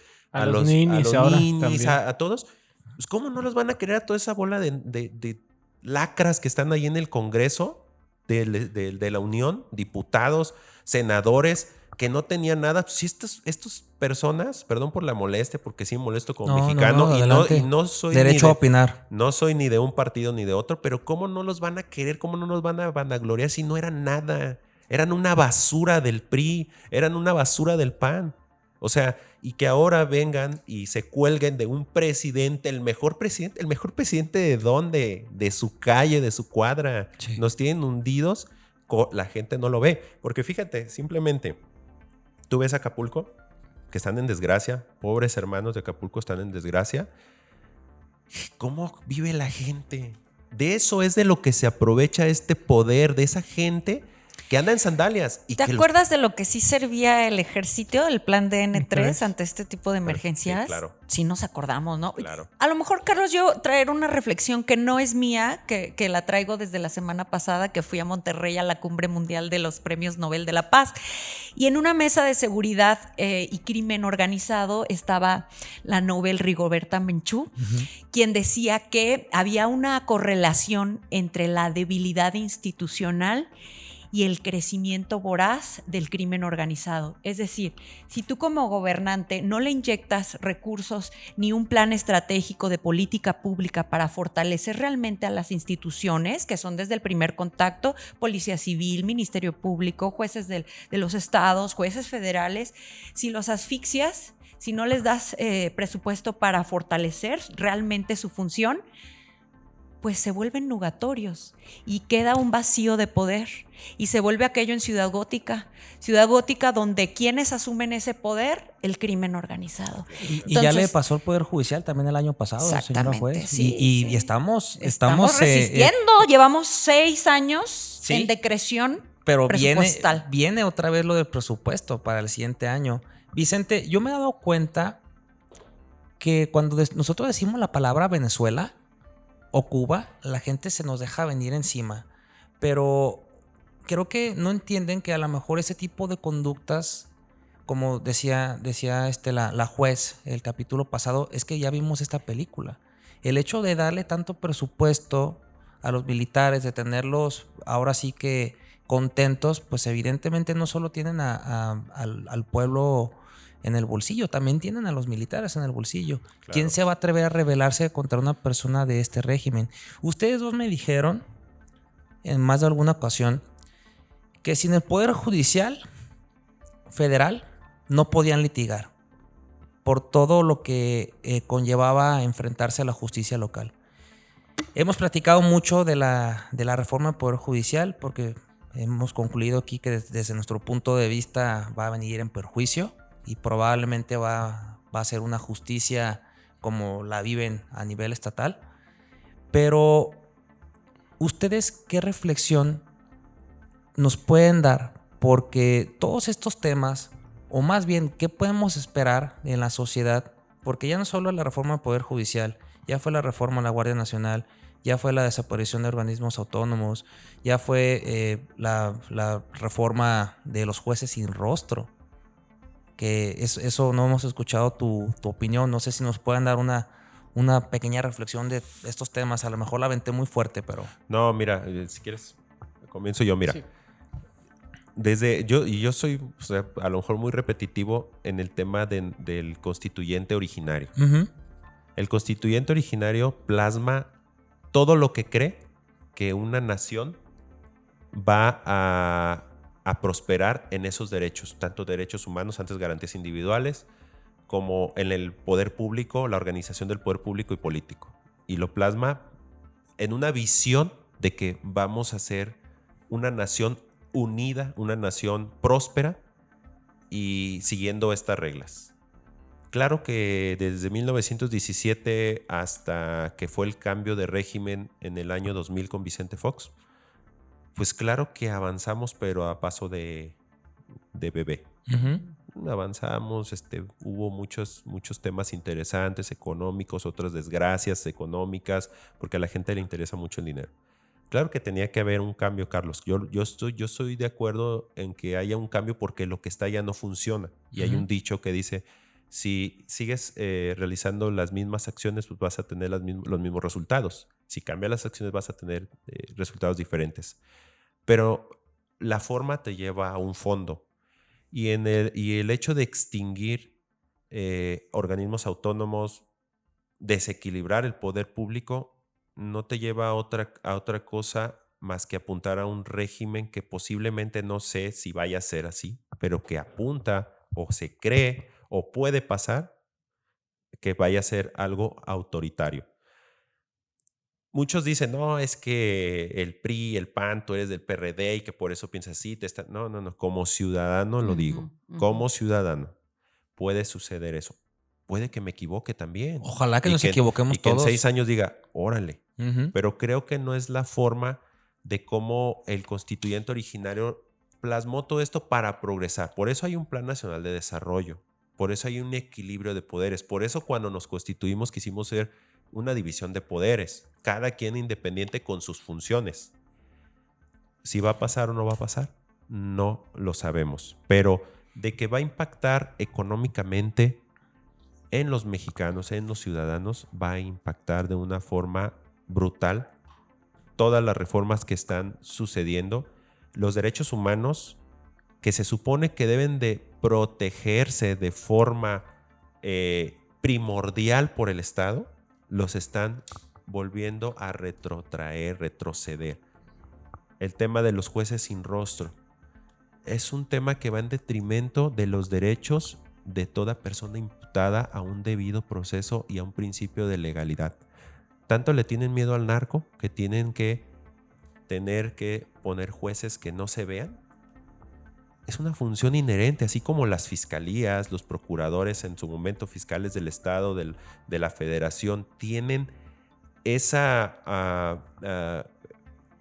ninis, ahora ninis, a todos, pues ¿cómo no los van a querer a toda esa bola de lacras que están ahí en el Congreso de la Unión, diputados, senadores, que no tenían nada? Pues si estas personas, perdón por la molestia, porque sí molesto como mexicano, y no soy derecho a opinar. No soy ni de un partido ni de otro, pero ¿cómo no los van a querer? ¿Cómo no los van a vanagloriar si no eran nada? Eran una basura del PRI, eran una basura del PAN. O sea, y que ahora vengan y se cuelguen de un presidente, el mejor presidente ¿de dónde? De su calle, de su cuadra. Sí. Nos tienen hundidos, la gente no lo ve. Porque fíjate, simplemente, tú ves Acapulco, que están en desgracia, pobres hermanos de Acapulco están en desgracia. ¿Cómo vive la gente? De eso es de lo que se aprovecha este poder, de esa gente que anda en sandalias. ¿Te acuerdas de lo que sí servía el ejército, el plan de N3 ante este tipo de emergencias? Sí, claro. Sí nos acordamos, ¿no? Claro. A lo mejor, Carlos, yo traer una reflexión que no es mía, que la traigo desde la semana pasada, que fui a Monterrey a la Cumbre Mundial de los Premios Nobel de la Paz. Y en una mesa de seguridad y crimen organizado estaba la Nobel Rigoberta Menchú, quien decía que había una correlación entre la debilidad institucional y el crecimiento voraz del crimen organizado. Es decir, si tú como gobernante no le inyectas recursos ni un plan estratégico de política pública para fortalecer realmente a las instituciones, que son desde el primer contacto, Policía Civil, Ministerio Público, jueces de los estados, jueces federales, si los asfixias, si no les das presupuesto para fortalecer realmente su función, pues se vuelven nugatorios y queda un vacío de poder y se vuelve aquello en Ciudad Gótica donde quienes asumen ese poder, el crimen organizado. Y ya le pasó al Poder Judicial también el año pasado, señora juez. Sí, y estamos resistiendo, llevamos 6 años en decreción presupuestal. Pero viene otra vez lo del presupuesto para el siguiente año. Vicente, yo me he dado cuenta que cuando nosotros decimos la palabra Venezuela o Cuba, la gente se nos deja venir encima. Pero creo que no entienden que a lo mejor ese tipo de conductas, como decía la juez el capítulo pasado, es que ya vimos esta película. El hecho de darle tanto presupuesto a los militares, de tenerlos ahora sí que contentos, pues evidentemente no solo tienen al pueblo en el bolsillo, también tienen a los militares en el bolsillo. Claro. ¿Quién se va a atrever a rebelarse contra una persona de este régimen? Ustedes dos me dijeron en más de alguna ocasión que sin el Poder Judicial Federal no podían litigar por todo lo que conllevaba enfrentarse a la justicia local. Hemos platicado mucho de la reforma del Poder Judicial porque hemos concluido aquí que desde nuestro punto de vista va a venir en perjuicio y probablemente va a ser una justicia como la viven a nivel estatal. Pero, ¿ustedes qué reflexión nos pueden dar? Porque todos estos temas, o más bien, ¿qué podemos esperar en la sociedad? Porque ya no solo la reforma del Poder Judicial, ya fue la reforma a la Guardia Nacional, ya fue la desaparición de organismos autónomos, ya fue la reforma de los jueces sin rostro. Que eso no hemos escuchado tu opinión. No sé si nos pueden dar una pequeña reflexión de estos temas. A lo mejor la aventé muy fuerte, pero... No, mira, si quieres, comienzo yo. Mira, sí. Yo soy, o sea, a lo mejor muy repetitivo en el tema del constituyente originario. Uh-huh. El constituyente originario plasma todo lo que cree que una nación va a prosperar en esos derechos, tanto derechos humanos, antes garantías individuales, como en el poder público, la organización del poder público y político. Y lo plasma en una visión de que vamos a ser una nación unida, una nación próspera y siguiendo estas reglas. Claro que desde 1917 hasta que fue el cambio de régimen en el año 2000 con Vicente Fox, pues claro que avanzamos, pero a paso de bebé. Uh-huh. Avanzamos, hubo muchos temas interesantes, económicos, otras desgracias económicas, porque a la gente le interesa mucho el dinero. Claro que tenía que haber un cambio, Carlos. Yo estoy de acuerdo en que haya un cambio porque lo que está ya no funciona. Y hay un dicho que dice, si sigues realizando las mismas acciones, pues vas a tener los mismos resultados. Si cambias las acciones, vas a tener resultados diferentes. Pero la forma te lleva a un fondo. Y el hecho de extinguir organismos autónomos, desequilibrar el poder público, no te lleva a otra cosa más que apuntar a un régimen que posiblemente no sé si vaya a ser así, pero que apunta o se cree o puede pasar que vaya a ser algo autoritario. Muchos dicen, no, es que el PRI, el PAN, tú eres del PRD y que por eso piensas así. No, como ciudadano lo digo, como ciudadano puede suceder eso. Puede que me equivoque también. Ojalá que nos equivoquemos todos. Y que en 6 años diga, órale. Pero creo que no es la forma de cómo el constituyente originario plasmó todo esto para progresar. Por eso hay un Plan Nacional de Desarrollo. Por eso hay un equilibrio de poderes. Por eso cuando nos constituimos quisimos ser una división de poderes. Cada quien independiente con sus funciones. Si va a pasar o no va a pasar, no lo sabemos. Pero de que va a impactar económicamente en los mexicanos, en los ciudadanos, va a impactar de una forma brutal todas las reformas que están sucediendo. Los derechos humanos que se supone que deben de protegerse de forma primordial por el Estado, los están volviendo a retroceder. El tema de los jueces sin rostro es un tema que va en detrimento de los derechos de toda persona imputada a un debido proceso y a un principio de legalidad. Tanto le tienen miedo al narco que tienen que tener que poner jueces que no se vean. Es una función inherente, así como las fiscalías, los procuradores en su momento, fiscales del Estado, de la Federación, tienen esa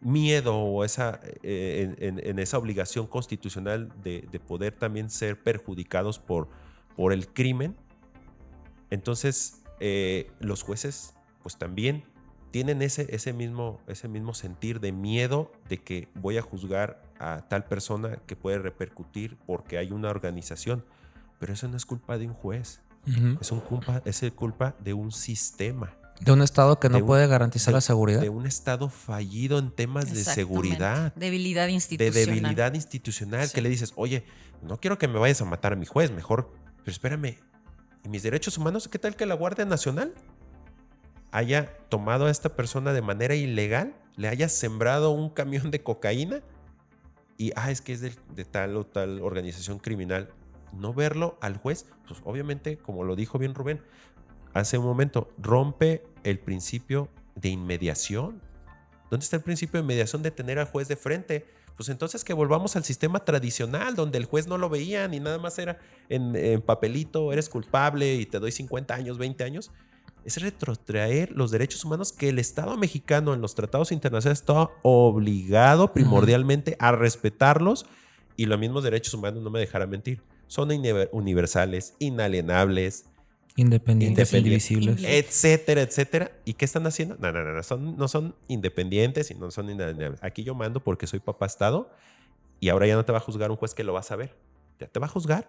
miedo o en esa obligación constitucional de poder también ser perjudicados por el crimen. Entonces los jueces pues también tienen ese mismo sentir de miedo de que voy a juzgar a tal persona que puede repercutir porque hay una organización, pero eso no es culpa de un juez. Es culpa de un sistema. De un Estado que no puede garantizar la seguridad. De un Estado fallido en temas de seguridad. Debilidad institucional. De debilidad institucional, sí. Que le dices, oye, no quiero que me vayas a matar a mi juez, mejor, pero espérame, ¿y mis derechos humanos? ¿Qué tal que la Guardia Nacional haya tomado a esta persona de manera ilegal, le haya sembrado un camión de cocaína y, es que es de tal o tal organización criminal? No verlo al juez, pues obviamente, como lo dijo bien Rubén hace un momento, rompe el principio de inmediación. ¿Dónde está el principio de inmediación de tener al juez de frente? Pues entonces que volvamos al sistema tradicional donde el juez no lo veía ni nada más era en papelito, eres culpable y te doy 50 años, 20 años. Es retrotraer los derechos humanos que el Estado mexicano en los tratados internacionales está obligado primordialmente a respetarlos, y los mismos derechos humanos, no me dejarán mentir, son universales, inalienables, independientes, indivisibles, etcétera, etcétera. ¿Y qué están haciendo? No son independientes y no son inalienables. Aquí yo mando porque soy papá Estado, y ahora ya no te va a juzgar un juez que lo va a saber. Ya te va a juzgar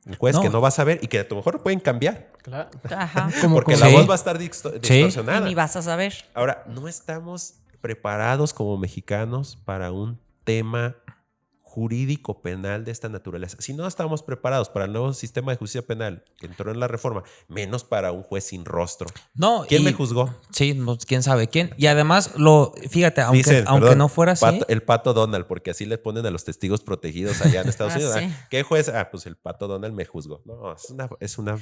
un juez que no va a saber y que a lo mejor pueden cambiar. Claro. Ajá. Porque la voz va a estar distorsionada. Y ni vas a saber. Ahora, no estamos preparados como mexicanos para un tema jurídico penal de esta naturaleza. Si no estamos preparados para el nuevo sistema de justicia penal que entró en la reforma, menos para un juez sin rostro. No, ¿Quién me juzgó? Sí, quién sabe quién. Y además, fíjate, aunque no fuera así. El Pato Donald, porque así le ponen a los testigos protegidos allá en Estados Unidos. Sí. ¿Qué juez? Pues el Pato Donald me juzgó. No, es una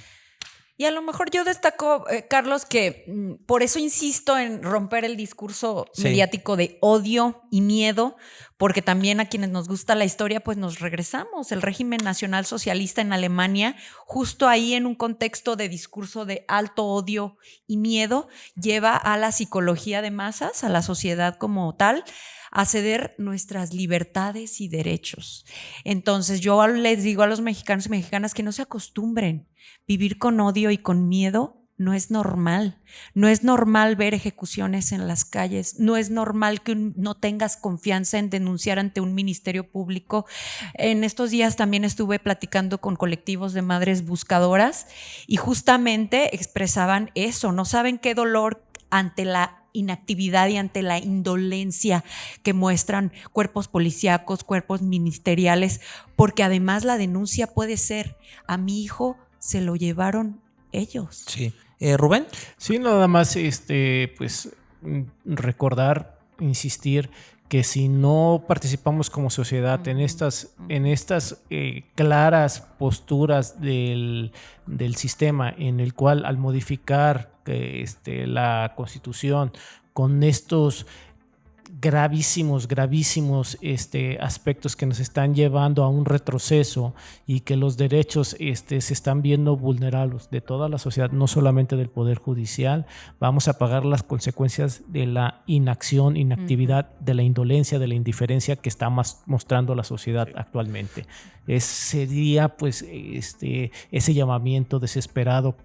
Y a lo mejor yo destaco, Carlos, que por eso insisto en romper el discurso mediático de odio y miedo, porque también a quienes nos gusta la historia, pues nos regresamos. El régimen nacional socialista en Alemania, justo ahí en un contexto de discurso de alto odio y miedo, lleva a la psicología de masas, a la sociedad como tal, a ceder nuestras libertades y derechos. Entonces yo les digo a los mexicanos y mexicanas que no se acostumbren. Vivir con odio y con miedo no es normal. No es normal ver ejecuciones en las calles. No es normal que no tengas confianza en denunciar ante un ministerio público. En estos días también estuve platicando con colectivos de madres buscadoras y justamente expresaban eso. No saben qué dolor ante la inactividad y ante la indolencia que muestran cuerpos policíacos, cuerpos ministeriales, porque además la denuncia puede ser: a mi hijo se lo llevaron ellos. Sí. ¿Rubén? Sí, nada más pues recordar, insistir que si no participamos como sociedad en estas claras posturas del sistema, en el cual al modificar la Constitución con estos gravísimos aspectos que nos están llevando a un retroceso y que los derechos se están viendo vulnerados de toda la sociedad, no solamente del Poder Judicial, vamos a pagar las consecuencias de la inacción, inactividad, de la indolencia, de la indiferencia que está mostrando la sociedad actualmente. Sería pues ese llamamiento desesperado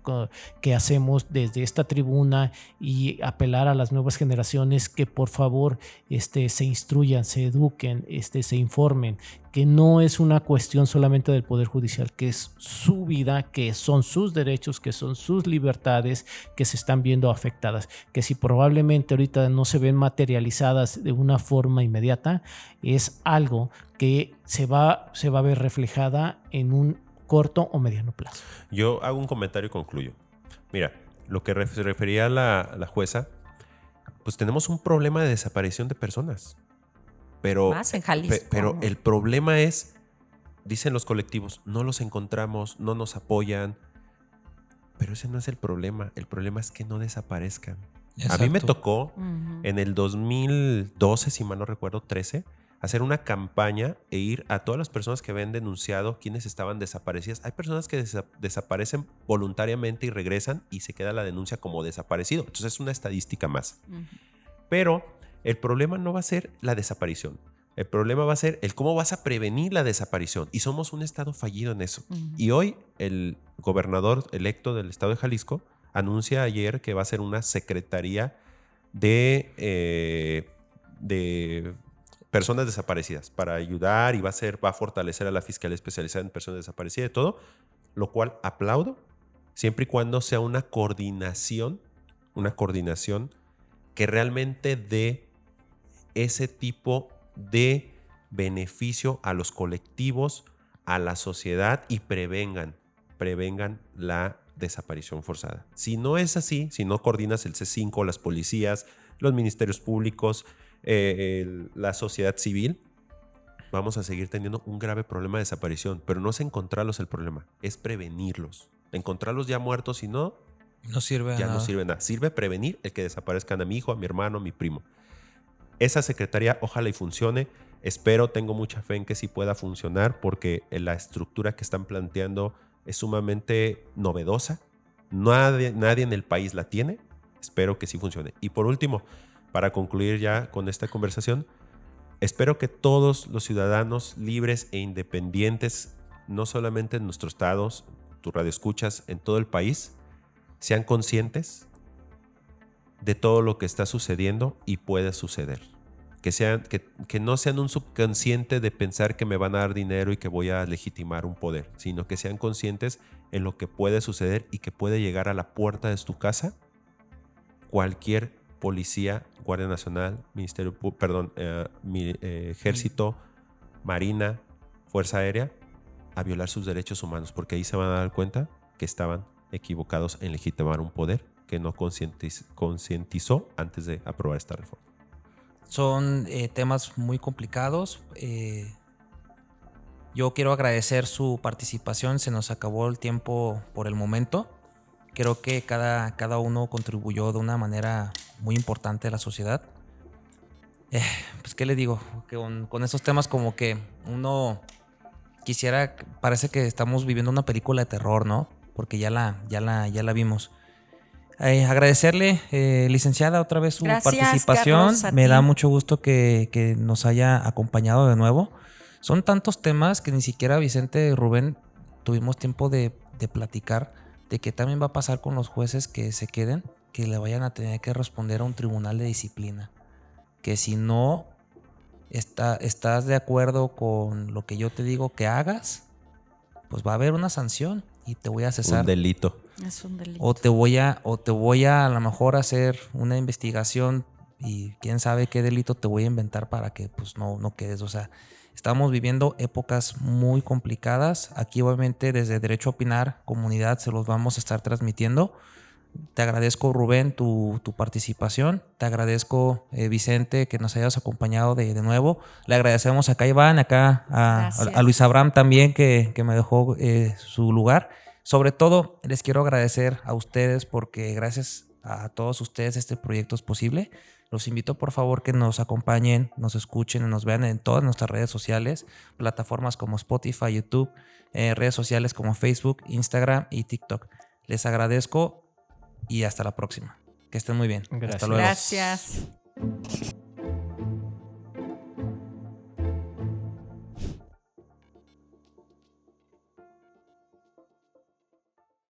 que hacemos desde esta tribuna y apelar a las nuevas generaciones que por favor se instruyan, se eduquen, se informen, que no es una cuestión solamente del Poder Judicial, que es su vida, que son sus derechos, que son sus libertades que se están viendo afectadas, que si probablemente ahorita no se ven materializadas de una forma inmediata, es algo que se va a ver reflejada en un corto o mediano plazo. Yo hago un comentario y concluyo. Mira, lo que se refería a la jueza, pues tenemos un problema de desaparición de personas. Pero, más en Jalisco. Pero el problema es, dicen los colectivos, no los encontramos, no nos apoyan. Pero ese no es el problema. El problema es que no desaparezcan. Exacto. A mí me tocó en el 2012, si mal no recuerdo, 13, hacer una campaña e ir a todas las personas que habían denunciado quienes estaban desaparecidas. Hay personas que desaparecen voluntariamente y regresan y se queda la denuncia como desaparecido. Entonces es una estadística más. Pero el problema no va a ser la desaparición. El problema va a ser el cómo vas a prevenir la desaparición. Y somos un estado fallido en eso. Y hoy el gobernador electo del estado de Jalisco anuncia ayer que va a ser una secretaría de personas desaparecidas para ayudar y va a fortalecer a la Fiscalía Especializada en Personas Desaparecidas y todo, lo cual aplaudo, siempre y cuando sea una coordinación que realmente dé ese tipo de beneficio a los colectivos, a la sociedad y prevengan la desaparición forzada. Si no es así, si no coordinas el C5, las policías, los ministerios públicos, la sociedad civil, vamos a seguir teniendo un grave problema de desaparición. Pero no es encontrarlos el problema, es prevenirlos. Encontrarlos ya muertos, si no sirve de nada. No sirve nada. Sirve prevenir el que desaparezcan a mi hijo, a mi hermano, a mi primo. Esa secretaría ojalá y funcione. Espero, tengo mucha fe en que sí pueda funcionar porque la estructura que están planteando es sumamente novedosa. Nadie en el país la tiene. Espero que sí funcione. Y por último, para concluir ya con esta conversación, espero que todos los ciudadanos libres e independientes, no solamente en nuestros estados, tu radioescuchas, en todo el país, sean conscientes de todo lo que está sucediendo y puede suceder. Que no sean un subconsciente de pensar que me van a dar dinero y que voy a legitimar un poder, sino que sean conscientes en lo que puede suceder y que puede llegar a la puerta de tu casa cualquier policía, Guardia Nacional, Ejército, Marina, Fuerza Aérea, a violar sus derechos humanos, porque ahí se van a dar cuenta que estaban equivocados en legitimar un poder que no concientizó antes de aprobar esta reforma. Son temas muy complicados. Yo quiero agradecer su participación. Se nos acabó el tiempo por el momento. Creo que cada uno contribuyó de una manera muy importante a la sociedad. Pues, ¿qué le digo? Con esos temas como que uno parece que estamos viviendo una película de terror, ¿no? Porque ya la vimos. Agradecerle, licenciada, otra vez su participación. Carlos, me da mucho gusto que nos haya acompañado de nuevo. Son tantos temas que ni siquiera Vicente y Rubén tuvimos tiempo de platicar, de que también va a pasar con los jueces que se queden, que le vayan a tener que responder a un tribunal de disciplina. Que si no estás de acuerdo con lo que yo te digo que hagas, pues va a haber una sanción y te voy a cesar. Un delito. Es un delito. O te voy a lo mejor hacer una investigación y quién sabe qué delito te voy a inventar para que pues no quedes. O sea, estamos viviendo épocas muy complicadas. Aquí obviamente desde Derecho a Opinar, comunidad, se los vamos a estar transmitiendo. Te agradezco, Rubén, tu participación. Te agradezco, Vicente, que nos hayas acompañado de nuevo. Le agradecemos acá a Iván, acá a Luis Abraham también, que me dejó su lugar. Sobre todo, les quiero agradecer a ustedes porque gracias a todos ustedes este proyecto es posible. Los invito, por favor, que nos acompañen, nos escuchen y nos vean en todas nuestras redes sociales, plataformas como Spotify, YouTube, redes sociales como Facebook, Instagram y TikTok. Les agradezco y hasta la próxima. Que estén muy bien. Gracias. Hasta luego. Gracias.